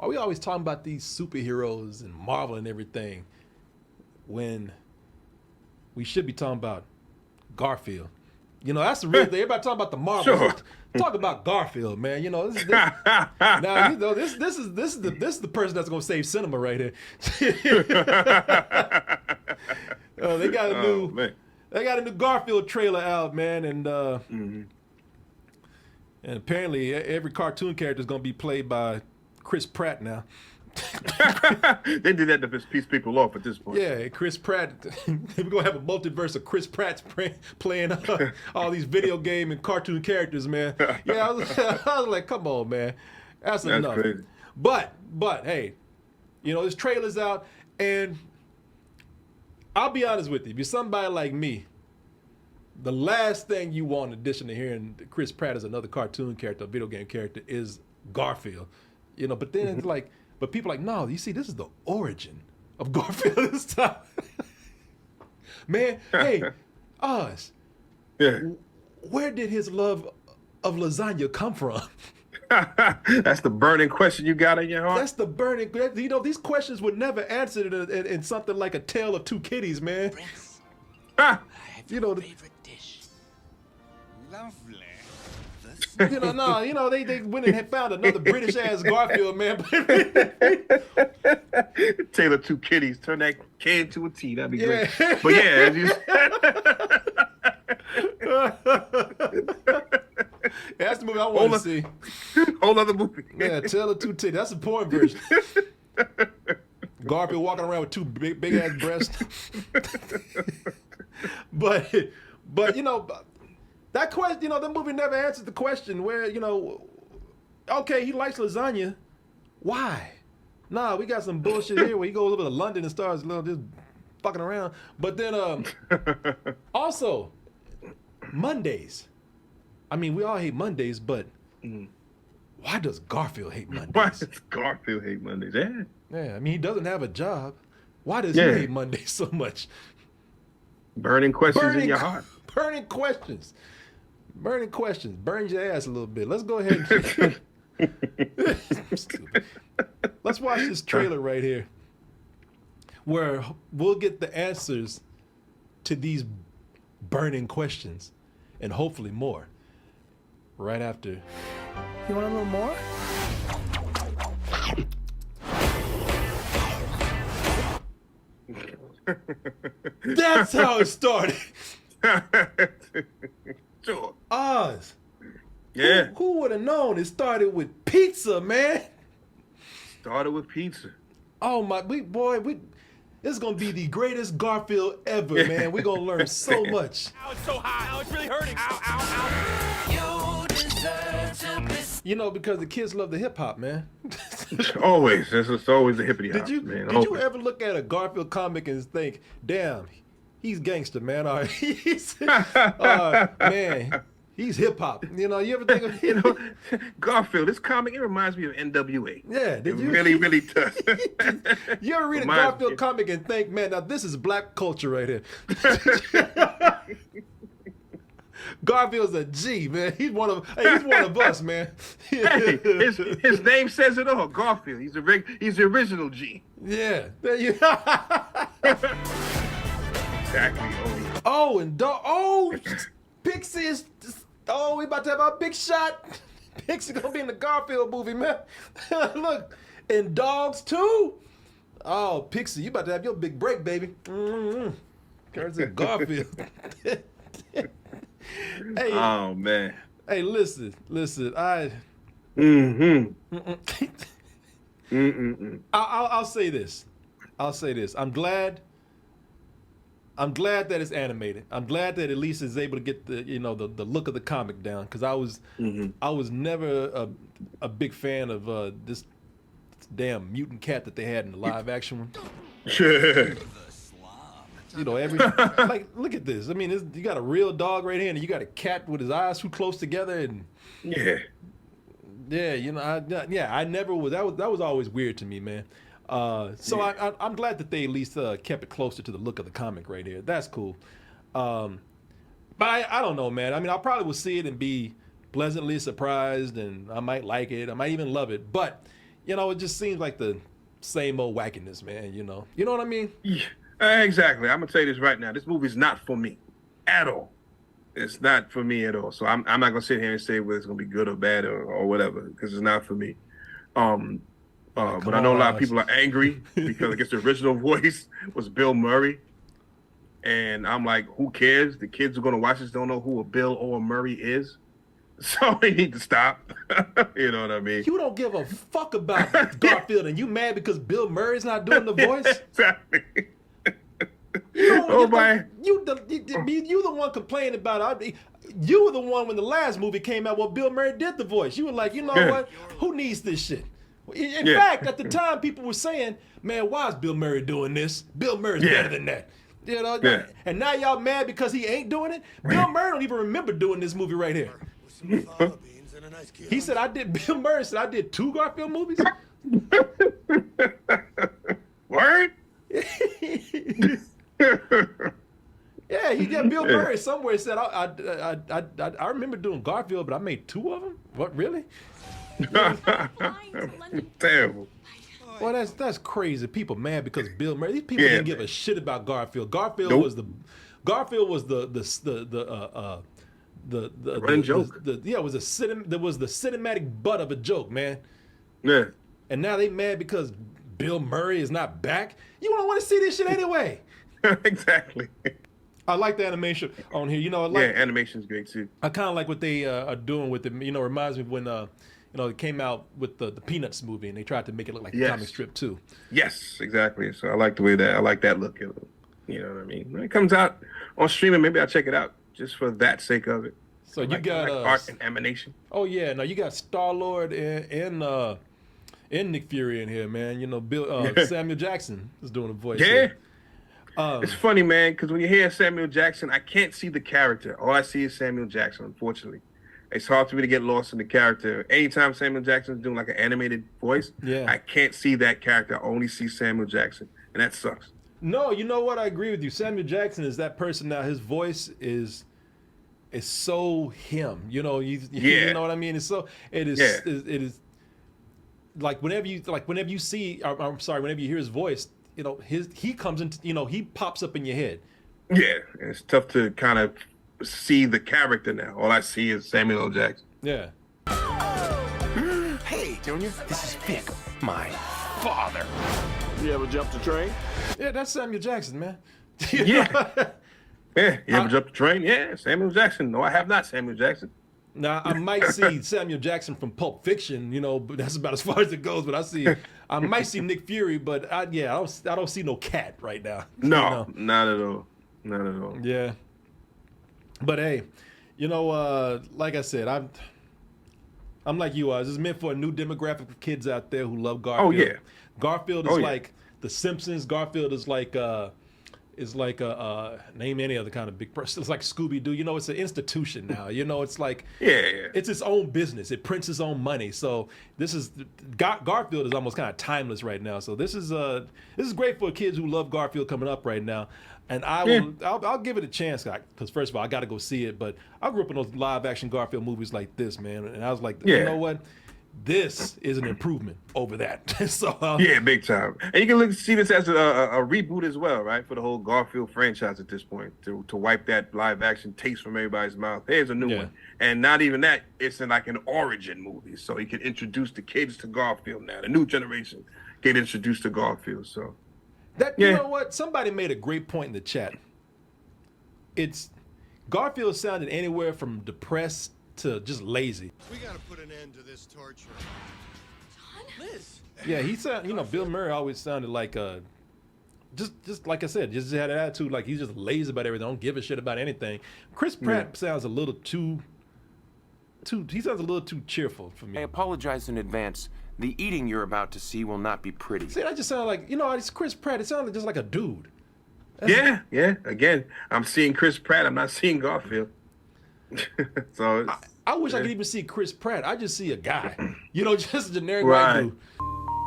are we always talking about these superheroes and Marvel and everything when we should be talking about Garfield? You know, that's the real thing. Everybody talking about the Marvels. Sure. Talk about Garfield, man. You know, now you know this is the person that's gonna save cinema right here. They got a new Garfield trailer out, man, and and apparently every cartoon character is gonna be played by Chris Pratt now. They did that to piss people off at this point. Yeah, Chris Pratt. We're gonna have a multiverse of Chris Pratt's playing all these video game and cartoon characters, man. Yeah, I was like, come on, man, that's enough. Crazy. But hey, you know this trailer's out, and I'll be honest with you. If you're somebody like me, the last thing you want, in addition to hearing Chris Pratt as another cartoon character, a video game character, is Garfield. You know, but then it's like. But people are like, no, you see, this is the origin of Garfield this time. Man, hey, Oz. Yeah. Where did his love of lasagna come from? That's the burning question you got in your heart? That's the burning, you know, these questions were never answered in something like A Tale of Two Kitties, man. Prince, Ah, I have You your know, favorite dish. Lovely. You know, they went and had found another British ass Garfield, man. Taylor Two Kitties, turn that K into a T. That'd be Yeah. great. But yeah, as you That's the movie I want to see. whole other movie. Yeah, Tale of Two Titties. That's the porn version. Garfield walking around with two big ass breasts. but you know, that question, you know, the movie never answered the question where, you know, okay, he likes lasagna. Why? Nah, we got some bullshit here where he goes over to London and starts just fucking around. But then also Mondays. I mean, we all hate Mondays, but why does Garfield hate Mondays? Why does Garfield hate Mondays? Yeah. Yeah, I mean, he doesn't have a job. Why does he hate Mondays so much? Burning questions in your heart. Burning questions. Burning questions. Burns your ass a little bit. Let's go ahead and stupid. Let's watch this trailer right here where we'll get the answers to these burning questions and hopefully more right after. You want a little more? That's how it started. Sure. Oz. Yeah. Who would have known it started with pizza, man? Started with pizza. Oh my, this is gonna be the greatest Garfield ever, man. We're gonna learn so much. Ow, it's so hot. Ow, it's really hurting. Ow, ow, ow. You deserve to be... You know, because the kids love the hip hop, man. Always. It's always the hippity hop, man. Did you ever look at a Garfield comic and think, damn, he's gangster, man. Or man, he's hip hop. You know, you ever think of You know, Garfield, this comic, it reminds me of NWA. Yeah, did you? It really, really does. You ever read a Reminds Garfield me. comic and think, man, now this is black culture right here. Garfield's a G, man. He's one of us, man. Hey, his name says it all. Garfield. He's the original G. Yeah. There you Exactly. Pixie is. Oh, we about to have our big shot. Pixie gonna be in the Garfield movie, man. Look, and Dogs too. Oh, Pixie, you about to have your big break, baby. There's a Garfield. Hey, Oh man. hey, listen. I'll say this. I'm glad that it's animated. I'm glad that at least it's able to get the look of the comic down, because I was never a big fan of this damn mutant cat that they had in the live action one. You know, like, look at this. I mean, you got a real dog right here, and you got a cat with his eyes too close together, and yeah, you know, I never was. That was always weird to me, man. So I'm glad that they at least kept it closer to the look of the comic right here. That's cool. But I don't know, man. I mean, I probably will see it and be pleasantly surprised, and I might like it. I might even love it. But you know, it just seems like the same old wackiness, man. You know what I mean? Yeah, exactly. I'm gonna tell you this right now. This movie's not for me at all. It's not for me at all. So I'm not gonna sit here and say whether it's gonna be good or bad or whatever, because it's not for me. But I know a lot of people are angry because I guess the original voice was Bill Murray. And I'm like, who cares? The kids who are gonna watch this don't know who a Bill or a Murray is. So they need to stop. You know what I mean? You don't give a fuck about Garfield, and you mad because Bill Murray's not doing the voice? Exactly. You the one complaining about it. You were the one when the last movie came out where Bill Murray did the voice. You were like, you know what? Who needs this shit? In fact, at the time, people were saying, man, why is Bill Murray doing this? Bill Murray's better than that. You know? And now y'all mad because he ain't doing it? Bill Murray don't even remember doing this movie right here. He said, Bill Murray said, I did 2 Garfield movies? Word? Yeah, Bill Murray somewhere said, I remember doing Garfield, but I made 2 of them? What, really? Terrible. Well, that's crazy. People mad because Bill Murray. These people didn't give a shit about Garfield. Garfield was the running joke. It was the cinematic butt of a joke, man. Yeah. And now they mad because Bill Murray is not back. You don't want to see this shit anyway. Exactly. I like the animation on here. You know, animation's great too. I kind of like what they are doing with it. You know, it reminds me of when it came out with the Peanuts movie, and they tried to make it look like a comic strip too. Yes, exactly. So I like I like that look. You know what I mean? When it comes out on streaming, maybe I'll check it out just for that sake of it. So you got art and animation. Oh yeah, no, you got Star-Lord and Nick Fury in here, man. You know, Samuel Jackson is doing a voice. Yeah. Here. It's funny, man, because when you hear Samuel Jackson, I can't see the character. All I see is Samuel Jackson, unfortunately. It's hard for me to get lost in the character. Anytime Samuel Jackson's doing like an animated voice, I can't see that character. I only see Samuel Jackson, and that sucks. No, you know what? I agree with you. Samuel Jackson is that person now. His voice is so him. You know, you know what I mean? It's so it is like whenever you see, I'm sorry, whenever you hear his voice, you know, he comes into, you know, he pops up in your head. Yeah, and it's tough to kind of see the character now. All I see is Samuel L. Jackson. Yeah. Hey, Junior, this is Vic, my father. You ever jumped a train? Yeah, that's Samuel Jackson, man. Yeah. Yeah, you ever jumped a train? Yeah, Samuel Jackson. No, I have not, Samuel Jackson. Now, I might see Samuel Jackson from Pulp Fiction, you know, but that's about as far as it goes. But I might see Nick Fury, but I don't see no cat right now. No, not at all. Not at all. Yeah. But hey, you know, like I said, I'm like you are. This is meant for a new demographic of kids out there who love Garfield. Oh yeah. Garfield is like The Simpsons. Garfield is like name any other kind of big person. It's like Scooby-Doo. You know, it's an institution now. You know, it's like it's its own business. It prints its own money. So this is Garfield is almost kind of timeless right now. So this is great for kids who love Garfield coming up right now. And I'll give it a chance because first of all I got to go see it. But I grew up in those live action Garfield movies like this, man, and I was like, you know what? This is an improvement over that. So yeah, big time. And you can see this as a reboot as well, right? For the whole Garfield franchise at this point, to wipe that live action taste from everybody's mouth. Here's a new one, and not even that. It's in like an origin movie, so you can introduce the kids to Garfield now. The new generation get introduced to Garfield. So you know what? Somebody made a great point in the chat. It's Garfield sounded anywhere from depressed to just lazy. We gotta put an end to this torture. John? Liz. Yeah, he sounded, you know, Bill Murray always sounded like just like I said, just had an attitude like he's just lazy about everything, don't give a shit about anything. Chris Pratt sounds a little too cheerful for me. I apologize in advance. The eating you're about to see will not be pretty. See, that just sounded like, you know, it's Chris Pratt. It sounded just like a dude. Yeah. Again, I'm seeing Chris Pratt. I'm not seeing Garfield. So I wish I could even see Chris Pratt. I just see a guy, you know, just a generic white dude.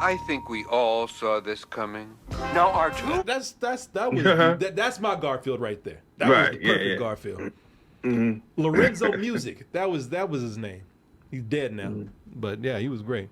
I think we all saw this coming. Now, R2? That's my Garfield right there. That was the perfect Garfield. Lorenzo Music. That was his name. He's dead now, but yeah, he was great.